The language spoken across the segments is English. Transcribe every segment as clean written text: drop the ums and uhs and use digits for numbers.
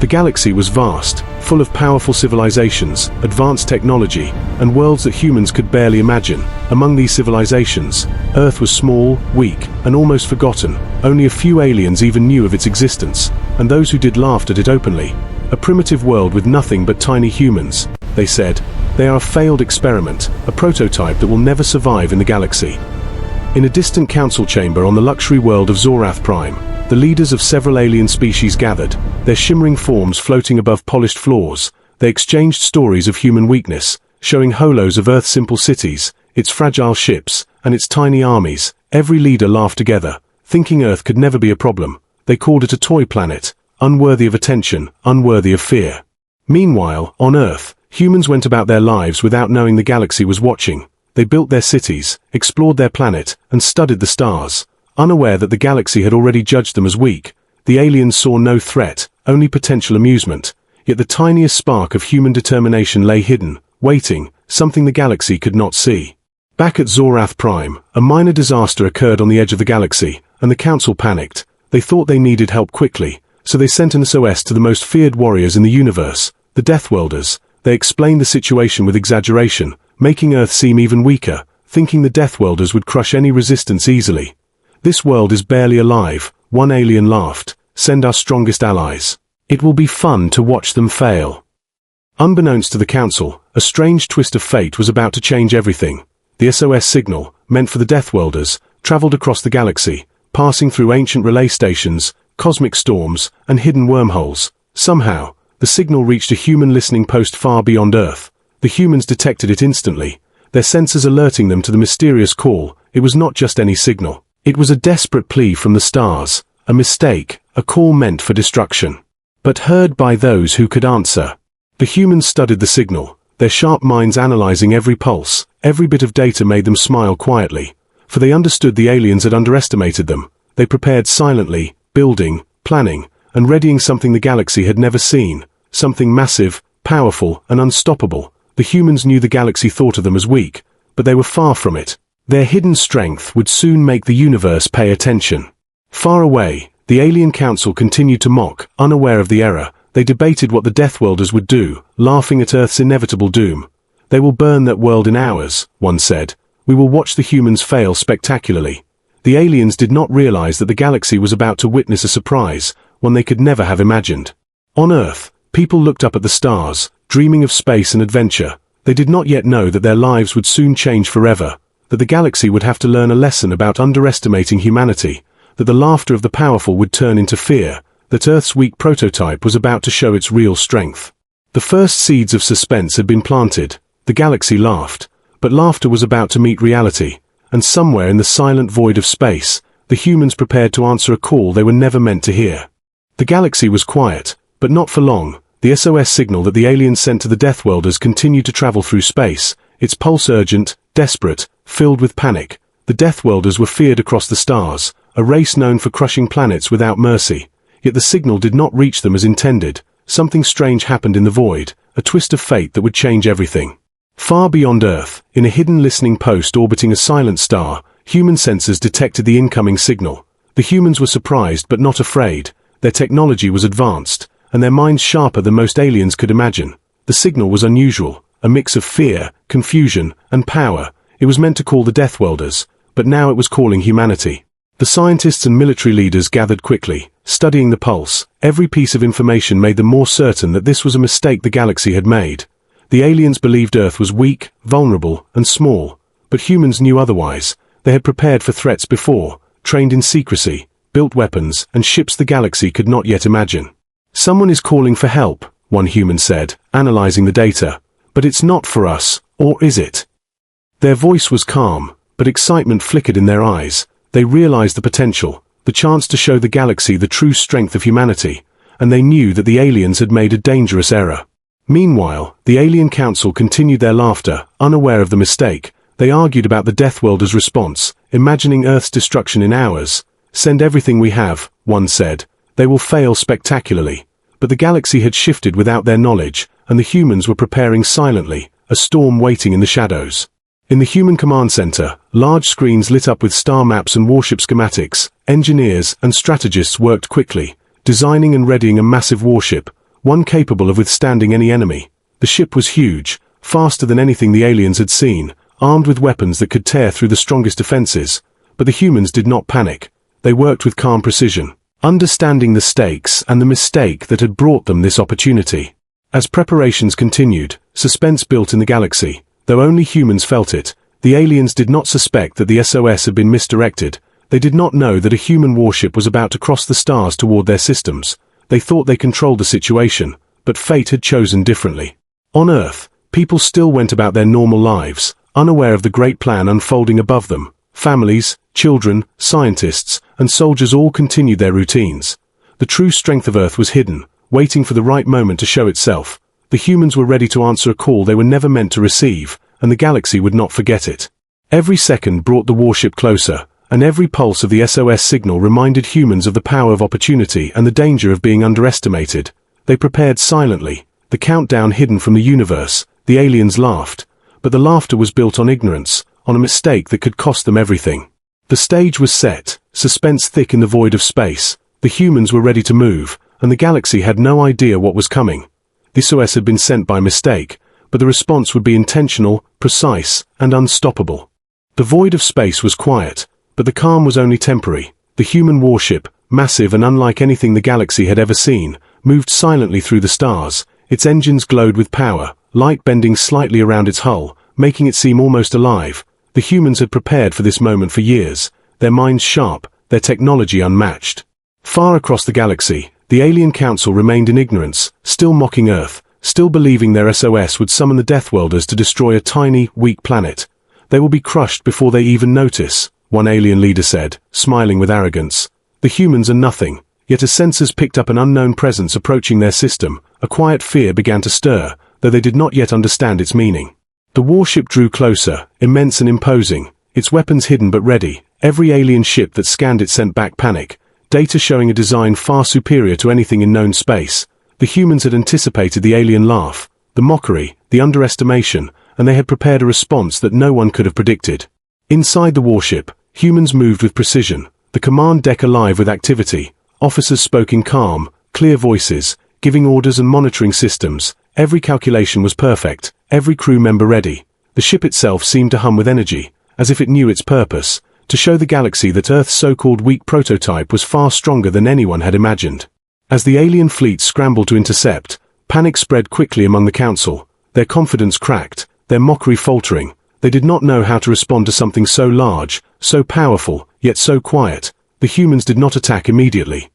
The galaxy was vast, full of powerful civilizations, advanced technology, and worlds that humans could barely imagine. Among these civilizations, Earth was small, weak, and almost forgotten. Only a few aliens even knew of its existence, and those who did laughed at it openly. A primitive world with nothing but tiny humans, they said. They are a failed experiment, a prototype that will never survive in the galaxy. In a distant council chamber on the luxury world of HFY, the leaders of several alien species gathered, their shimmering forms floating above polished floors. They exchanged stories of human weakness, showing holos of Earth's simple cities, its fragile ships, and its tiny armies. Every leader laughed together, thinking Earth could never be a problem. They called it a toy planet, unworthy of attention, unworthy of fear. Meanwhile, on Earth, humans went about their lives without knowing the galaxy was watching. They built their cities, explored their planet, and studied the stars. Unaware that the galaxy had already judged them as weak, the aliens saw no threat, only potential amusement. Yet the tiniest spark of human determination lay hidden, waiting, something the galaxy could not see. Back at HFY, a minor disaster occurred on the edge of the galaxy, and the council panicked. They thought they needed help quickly, so they sent an SOS to the most feared warriors in the universe, the Deathworlders. They explained the situation with exaggeration, making Earth seem even weaker, thinking the Deathworlders would crush any resistance easily. "This world is barely alive," one alien laughed. "Send our strongest allies. It will be fun to watch them fail." Unbeknownst to the council, a strange twist of fate was about to change everything. The SOS signal, meant for the Deathworlders, traveled across the galaxy, passing through ancient relay stations, cosmic storms, and hidden wormholes. Somehow, the signal reached a human listening post far beyond Earth. The humans detected it instantly, their sensors alerting them to the mysterious call. It was not just any signal. It was a desperate plea from the stars, a mistake, a call meant for destruction. But heard by those who could answer. The humans studied the signal, their sharp minds analyzing every pulse. Every bit of data made them smile quietly, for they understood the aliens had underestimated them. They prepared silently, building, planning, and readying something the galaxy had never seen, something massive, powerful, and unstoppable. The humans knew the galaxy thought of them as weak, but they were far from it. Their hidden strength would soon make the universe pay attention. Far away, the alien council continued to mock, unaware of the error. They debated what the Deathworlders would do, laughing at Earth's inevitable doom. "They will burn that world in hours," one said. "We will watch the humans fail spectacularly." The aliens did not realize that the galaxy was about to witness a surprise, one they could never have imagined. On Earth, people looked up at the stars, dreaming of space and adventure. They did not yet know that their lives would soon change forever, that the galaxy would have to learn a lesson about underestimating humanity, that the laughter of the powerful would turn into fear, that Earth's weak prototype was about to show its real strength. The first seeds of suspense had been planted. The galaxy laughed, but laughter was about to meet reality, and somewhere in the silent void of space, the humans prepared to answer a call they were never meant to hear. The galaxy was quiet, but not for long. The SOS signal that the aliens sent to the Deathworlders continued to travel through space, its pulse urgent, desperate, filled with panic. The Deathworlders were feared across the stars, a race known for crushing planets without mercy. Yet the signal did not reach them as intended. Something strange happened in the void, a twist of fate that would change everything. Far beyond Earth, in a hidden listening post orbiting a silent star, human sensors detected the incoming signal. The humans were surprised but not afraid. Their technology was advanced, and their minds sharper than most aliens could imagine. The signal was unusual, a mix of fear, confusion, and power. It was meant to call the Deathworlders, but now it was calling humanity. The scientists and military leaders gathered quickly, studying the pulse. Every piece of information made them more certain that this was a mistake the galaxy had made. The aliens believed Earth was weak, vulnerable, and small, but humans knew otherwise. They had prepared for threats before, trained in secrecy, built weapons, and ships the galaxy could not yet imagine. "Someone is calling for help," one human said, analyzing the data. "But it's not for us, or is it?" Their voice was calm, but excitement flickered in their eyes. They realized the potential, the chance to show the galaxy the true strength of humanity, and they knew that the aliens had made a dangerous error. Meanwhile, the alien council continued their laughter, unaware of the mistake. They argued about the Deathworlders' response, imagining Earth's destruction in hours. "Send everything we have," one said. "They will fail spectacularly." But the galaxy had shifted without their knowledge, and the humans were preparing silently, a storm waiting in the shadows. In the human command center, large screens lit up with star maps and warship schematics. Engineers and strategists worked quickly, designing and readying a massive warship, one capable of withstanding any enemy. The ship was huge, faster than anything the aliens had seen, armed with weapons that could tear through the strongest defenses. But the humans did not panic. They worked with calm precision, understanding the stakes and the mistake that had brought them this opportunity. As preparations continued, suspense built in the galaxy. Though only humans felt it, the aliens did not suspect that the SOS had been misdirected. They did not know that a human warship was about to cross the stars toward their systems. They thought they controlled the situation, but fate had chosen differently. On Earth, people still went about their normal lives, unaware of the great plan unfolding above them. Families, children, scientists, and soldiers all continued their routines. The true strength of Earth was hidden, waiting for the right moment to show itself. The humans were ready to answer a call they were never meant to receive, and the galaxy would not forget it. Every second brought the warship closer, and every pulse of the SOS signal reminded humans of the power of opportunity and the danger of being underestimated. They prepared silently, the countdown hidden from the universe. The aliens laughed, but the laughter was built on ignorance, on a mistake that could cost them everything. The stage was set, suspense thick in the void of space. The humans were ready to move, and the galaxy had no idea what was coming. The SOS had been sent by mistake, but the response would be intentional, precise, and unstoppable. The void of space was quiet, but the calm was only temporary. The human warship, massive and unlike anything the galaxy had ever seen, moved silently through the stars. Its engines glowed with power, light bending slightly around its hull, making it seem almost alive. The humans had prepared for this moment for years, their minds sharp, their technology unmatched. Far across the galaxy, the alien council remained in ignorance, still mocking Earth, still believing their SOS would summon the Deathworlders to destroy a tiny, weak planet. They will be crushed before they even notice, one alien leader said, smiling with arrogance. The humans are nothing, yet as sensors picked up an unknown presence approaching their system, a quiet fear began to stir, though they did not yet understand its meaning. The warship drew closer, immense and imposing, its weapons hidden but ready. Every alien ship that scanned it sent back panic, data showing a design far superior to anything in known space. The humans had anticipated the alien laugh, the mockery, the underestimation, and they had prepared a response that no one could have predicted. Inside the warship, humans moved with precision, the command deck alive with activity. Officers spoke in calm, clear voices, giving orders and monitoring systems. Every calculation was perfect, every crew member ready. The ship itself seemed to hum with energy, as if it knew its purpose, to show the galaxy that Earth's so-called weak prototype was far stronger than anyone had imagined. As the alien fleet scrambled to intercept, panic spread quickly among the council. Their confidence cracked, their mockery faltering. They did not know how to respond to something so large, so powerful, yet so quiet. The humans did not attack immediately.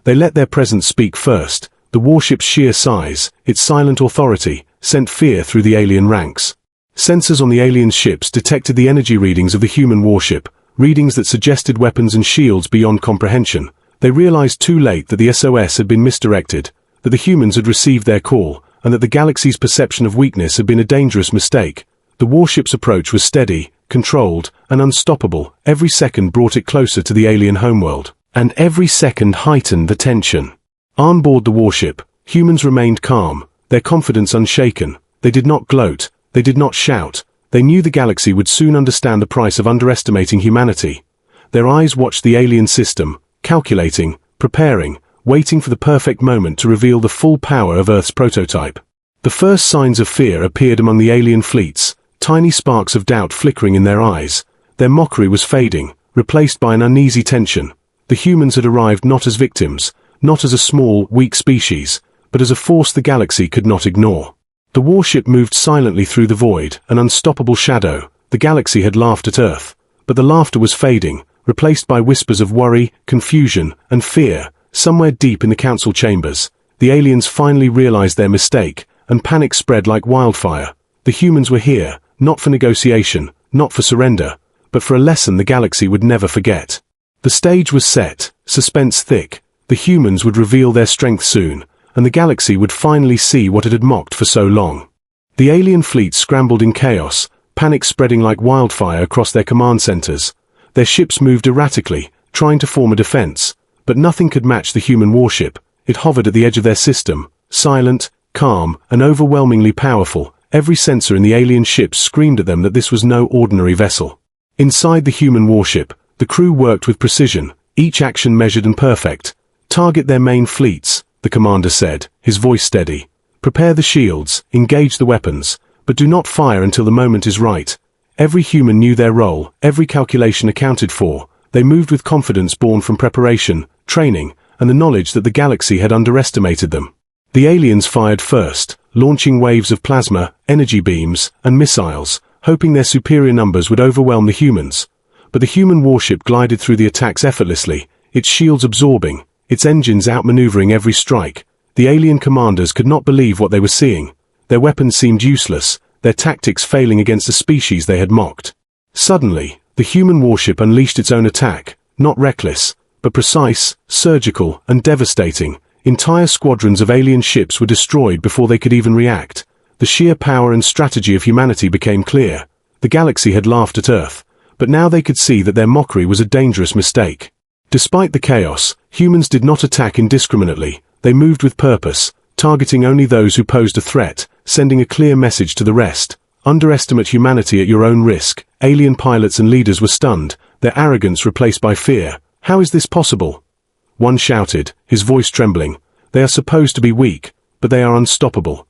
They let their presence speak first. The warship's sheer size, its silent authority, sent fear through the alien ranks. Sensors on the alien ships detected the energy readings of the human warship, readings that suggested weapons and shields beyond comprehension. They realized too late that the SOS had been misdirected, that the humans had received their call, and that the galaxy's perception of weakness had been a dangerous mistake. The warship's approach was steady, controlled, and unstoppable. Every second brought it closer to the alien homeworld, and every second heightened the tension. On board the warship, humans remained calm, their confidence unshaken. They did not gloat, they did not shout. They knew the galaxy would soon understand the price of underestimating humanity. Their eyes watched the alien system, calculating, preparing, waiting for the perfect moment to reveal the full power of Earth's prototype. The first signs of fear appeared among the alien fleets, tiny sparks of doubt flickering in their eyes. Their mockery was fading, replaced by an uneasy tension. The humans had arrived not as victims, not as a small, weak species, but as a force the galaxy could not ignore. The warship moved silently through the void, an unstoppable shadow. The galaxy had laughed at Earth, but the laughter was fading, replaced by whispers of worry, confusion, and fear. Somewhere deep in the council chambers, the aliens finally realized their mistake, and panic spread like wildfire. The humans were here, not for negotiation, not for surrender, but for a lesson the galaxy would never forget. The stage was set, suspense thick. The humans would reveal their strength soon, and the galaxy would finally see what it had mocked for so long. The alien fleet scrambled in chaos, panic spreading like wildfire across their command centers. Their ships moved erratically, trying to form a defense, but nothing could match the human warship. It hovered at the edge of their system, silent, calm, and overwhelmingly powerful. Every sensor in the alien ships screamed at them that this was no ordinary vessel. Inside the human warship, the crew worked with precision, each action measured and perfect. Target their main fleets. the commander said, his voice steady. "Prepare the shields, engage the weapons, but do not fire until the moment is right." Every human knew their role, every calculation accounted for. They moved with confidence born from preparation, training, and the knowledge that the galaxy had underestimated them. The aliens fired first, launching waves of plasma, energy beams, and missiles, hoping their superior numbers would overwhelm the humans. But the human warship glided through the attacks effortlessly, its shields absorbing, its engines outmaneuvering every strike. The alien commanders could not believe what they were seeing. Their weapons seemed useless, their tactics failing against the species they had mocked. Suddenly, the human warship unleashed its own attack, not reckless, but precise, surgical, and devastating. Entire squadrons of alien ships were destroyed before they could even react. The sheer power and strategy of humanity became clear. The galaxy had laughed at Earth, but now they could see that their mockery was a dangerous mistake. Despite the chaos, humans did not attack indiscriminately. They moved with purpose, targeting only those who posed a threat, sending a clear message to the rest. Underestimate humanity at your own risk. Alien pilots and leaders were stunned, their arrogance replaced by fear. "How is this possible?" One shouted, his voice trembling. "They are supposed to be weak, but they are unstoppable."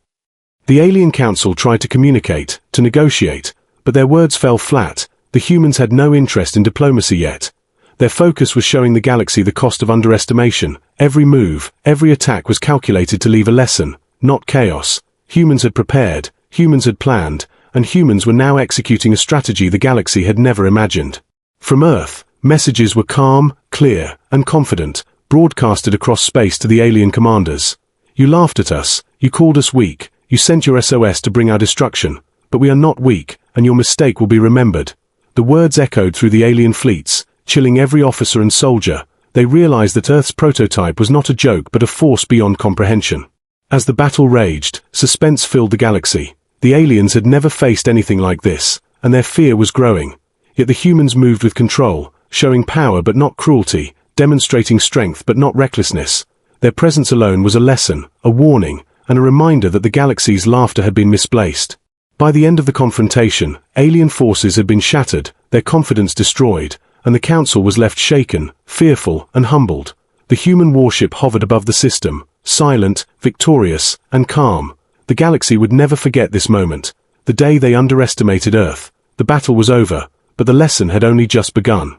The Alien Council tried to communicate, to negotiate, but their words fell flat. The humans had no interest in diplomacy yet. Their focus was showing the galaxy the cost of underestimation. Every move, every attack was calculated to leave a lesson, not chaos. Humans had prepared, humans had planned, and humans were now executing a strategy the galaxy had never imagined. From Earth, messages were calm, clear, and confident, broadcasted across space to the alien commanders. "You laughed at us, you called us weak, you sent your SOS to bring our destruction, but we are not weak, and your mistake will be remembered." The words echoed through the alien fleets, chilling every officer and soldier. They realized that Earth's prototype was not a joke but a force beyond comprehension. As the battle raged, suspense filled the galaxy. The aliens had never faced anything like this, and their fear was growing. Yet the humans moved with control, showing power but not cruelty, demonstrating strength but not recklessness. Their presence alone was a lesson, a warning, and a reminder that the galaxy's laughter had been misplaced. By the end of the confrontation, alien forces had been shattered, their confidence destroyed, and the Council was left shaken, fearful, and humbled. The human warship hovered above the system, silent, victorious, and calm. The galaxy would never forget this moment. The day they underestimated Earth. The battle was over, but the lesson had only just begun.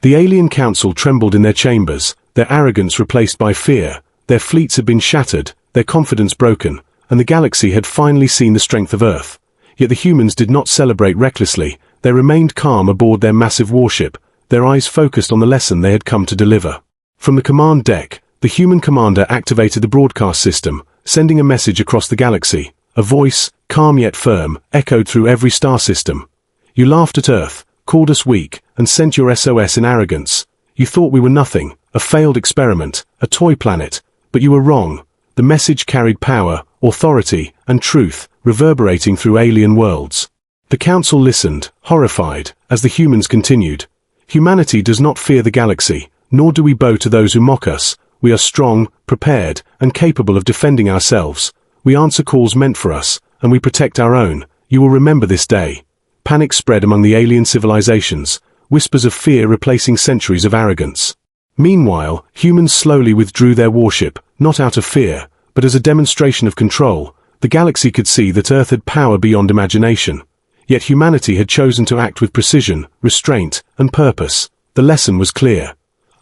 The Alien Council trembled in their chambers, their arrogance replaced by fear. Their fleets had been shattered, their confidence broken, and the galaxy had finally seen the strength of Earth. Yet the humans did not celebrate recklessly. They remained calm aboard their massive warship, their eyes focused on the lesson they had come to deliver. From the command deck, the human commander activated the broadcast system, sending a message across the galaxy. A voice, calm yet firm, echoed through every star system. "You laughed at Earth, called us weak, and sent your SOS in arrogance. You thought we were nothing, a failed experiment, a toy planet, but you were wrong." The message carried power, authority, and truth, reverberating through alien worlds. The Council listened, horrified, as the humans continued. "Humanity does not fear the galaxy, nor do we bow to those who mock us. We are strong, prepared, and capable of defending ourselves. We answer calls meant for us, and we protect our own. You will remember this day." Panic spread among the alien civilizations, whispers of fear replacing centuries of arrogance. Meanwhile, humans slowly withdrew their warship, not out of fear, but as a demonstration of control. The galaxy could see that Earth had power beyond imagination. Yet humanity had chosen to act with precision, restraint, and purpose. The lesson was clear.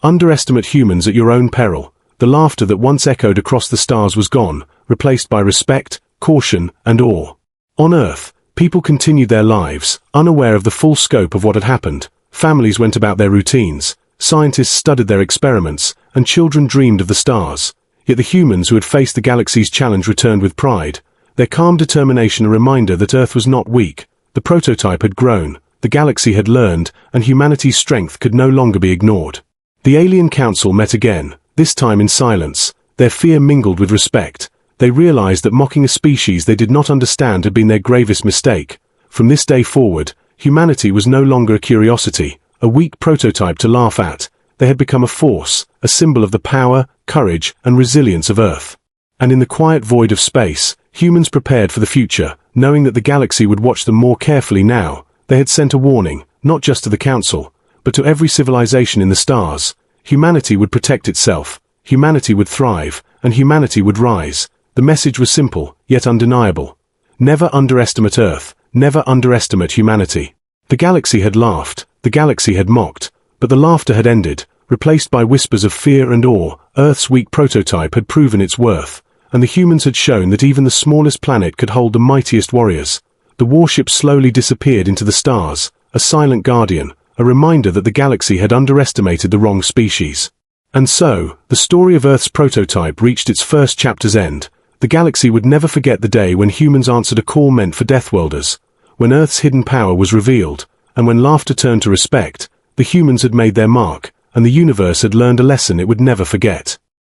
Underestimate humans at your own peril. The laughter that once echoed across the stars was gone, replaced by respect, caution, and awe. On Earth, people continued their lives, unaware of the full scope of what had happened. Families went about their routines, scientists studied their experiments, and children dreamed of the stars. Yet the humans who had faced the galaxy's challenge returned with pride, their calm determination a reminder that Earth was not weak. The prototype had grown, the galaxy had learned, and humanity's strength could no longer be ignored. The Alien Council met again, this time in silence. Their fear mingled with respect. They realized that mocking a species they did not understand had been their gravest mistake. From this day forward, humanity was no longer a curiosity, a weak prototype to laugh at. They had become a force, a symbol of the power, courage, and resilience of Earth. And in the quiet void of space, humans prepared for the future, knowing that the galaxy would watch them more carefully now. They had sent a warning, not just to the Council, but to every civilization in the stars. Humanity would protect itself. humanity would thrive, and humanity would rise. The message was simple, yet undeniable. Never underestimate Earth, never underestimate humanity. The galaxy had laughed, the galaxy had mocked, but the laughter had ended, replaced by whispers of fear and awe. Earth's weak prototype had proven its worth, and the humans had shown that even the smallest planet could hold the mightiest warriors. The warship slowly disappeared into the stars, a silent guardian, a reminder that the galaxy had underestimated the wrong species. And so, the story of Earth's prototype reached its first chapter's end. The galaxy would never forget the day when humans answered a call meant for Deathworlders, when Earth's hidden power was revealed, and when laughter turned to respect. The humans had made their mark, and the universe had learned a lesson it would never forget.